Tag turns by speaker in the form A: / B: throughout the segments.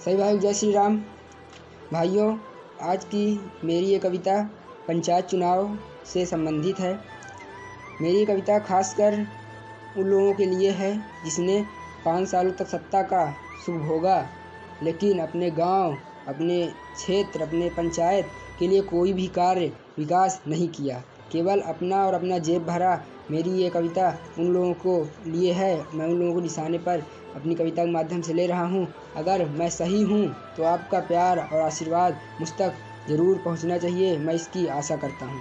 A: सभी भाई जय श्री राम। भाइयों, आज की मेरी ये कविता पंचायत चुनाव से संबंधित है। मेरी कविता खासकर उन लोगों के लिए है जिसने 5 सालों तक सत्ता का सुख भोगा, लेकिन अपने गांव, अपने क्षेत्र, अपने पंचायत के लिए कोई भी कार्य विकास नहीं किया, केवल अपना और अपना जेब भरा। मेरी ये कविता उन लोगों को लिए है। मैं उन लोगों को निशाने पर अपनी कविता के माध्यम से ले रहा हूँ। अगर मैं सही हूँ तो आपका प्यार और आशीर्वाद मुझ तक ज़रूर पहुँचना चाहिए। मैं इसकी आशा करता हूँ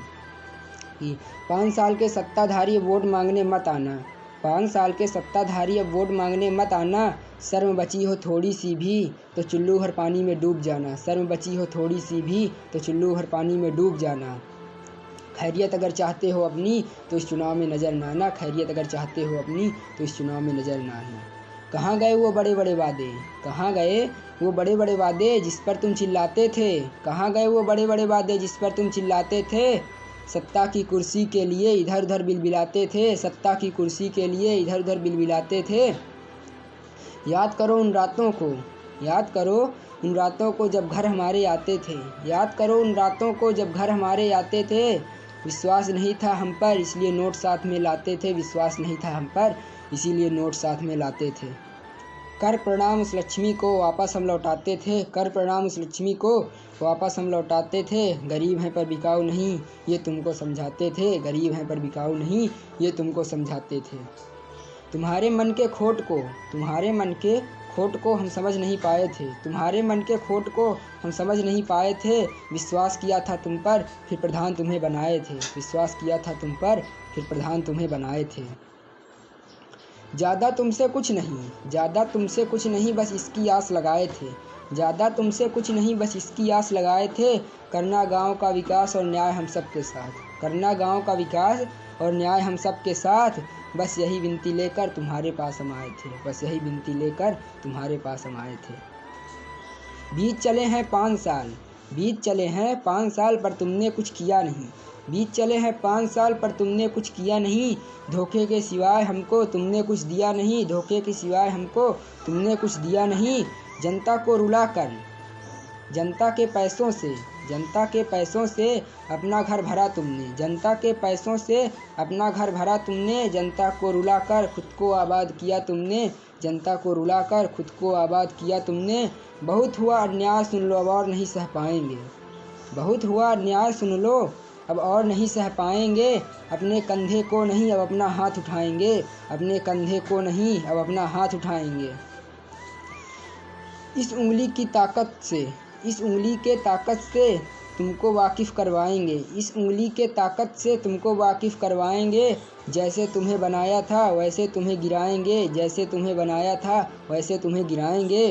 A: कि 5 साल के सत्ताधारी वोट मांगने मत आना। 5 साल के सत्ताधारी अब वोट मांगने मत आना। शर्म बची हो थोड़ी सी भी तो चुल्लू भर पानी में डूब जाना। शर्म बची हो थोड़ी सी भी तो चुल्लू भर पानी में डूब जाना। खैरियत अगर चाहते हो अपनी तो इस चुनाव में नज़र ना आना। खैरियत अगर चाहते हो अपनी तो इस चुनाव में नज़र ना आना। कहाँ गए वो बड़े बड़े वादे? कहाँ गए वो बड़े बड़े वादे जिस पर तुम चिल्लाते थे? कहाँ गए वो बड़े बड़े वादे जिस पर तुम चिल्लाते थे? सत्ता की कुर्सी के लिए इधर उधर बिलबिलाते थे। सत्ता की कुर्सी के लिए इधर उधर बिलबिलाते थे। याद करो उन रातों को, याद करो उन रातों को जब घर हमारे आते थे। याद करो उन रातों को जब घर हमारे आते थे। विश्वास नहीं था हम पर इसलिए नोट साथ में लाते थे। विश्वास नहीं था हम पर इसीलिए नोट साथ में लाते थे। कर प्रणाम उस लक्ष्मी को वापस हम लौटाते थे। कर प्रणाम उस लक्ष्मी को वापस हम लौटाते थे। गरीब हैं पर बिकाऊ नहीं ये तुमको समझाते थे। गरीब हैं पर बिकाऊ नहीं ये तुमको समझाते थे। तुम्हारे मन के खोट को, तुम्हारे मन के खोट को हम समझ नहीं पाए थे। तुम्हारे मन के खोट को हम समझ नहीं पाए थे। विश्वास किया था तुम पर फिर प्रधान तुम्हें बनाए थे। विश्वास किया था तुम पर फिर प्रधान तुम्हें बनाए थे। ज़्यादा तुमसे कुछ नहीं, ज़्यादा तुमसे कुछ नहीं बस इसकी आस लगाए थे। ज़्यादा तुमसे कुछ नहीं बस इसकी आस लगाए थे। करना गांव का विकास और न्याय हम सब के साथ। करना गांव का विकास और न्याय हम सब के साथ। बस यही विनती लेकर तुम्हारे पास हम आए थे। बस यही विनती लेकर तुम्हारे पास हम आए थे। बीत चले हैं 5 साल, बीत चले हैं 5 साल पर तुमने कुछ किया नहीं। बीत चले हैं 5 साल पर तुमने कुछ किया नहीं। धोखे के सिवाय हमको तुमने कुछ दिया नहीं। धोखे के सिवाय हमको तुमने कुछ दिया नहीं। जनता को रुलाकर, जनता के पैसों से, जनता के पैसों से अपना घर भरा तुमने। जनता के पैसों से अपना घर भरा तुमने। जनता को रुलाकर खुद को आबाद किया तुमने। जनता को रुलाकर खुद को आबाद किया तुमने। बहुत हुआ अन्याय सुन लो अब और नहीं सह पाएंगे। बहुत हुआ अन्याय सुन लो अब और नहीं सह पाएंगे। अपने कंधे को नहीं अब अपना हाथ उठाएंगे। अपने कंधे को नहीं अब अपना हाथ उठाएंगे। इस उंगली की ताकत से, इस उंगली के ताकत से तुमको वाकिफ़ करवाएंगे। इस उंगली के ताकत से तुमको वाकिफ़ करवाएंगे। जैसे तुम्हें बनाया था वैसे तुम्हें गिराएंगे। जैसे तुम्हें बनाया था वैसे तुम्हें गिराएंगे।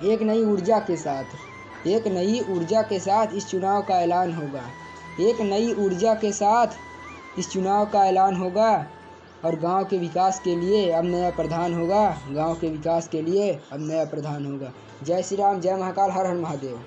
A: एक नई ऊर्जा के साथ, एक नई ऊर्जा के साथ इस चुनाव का ऐलान होगा। एक नई ऊर्जा के साथ इस चुनाव का ऐलान होगा और गांव के विकास के लिए अब नया प्रधान होगा। गांव के विकास के लिए अब नया प्रधान होगा। जय श्री राम, जय महाकाल, हर हर महादेव।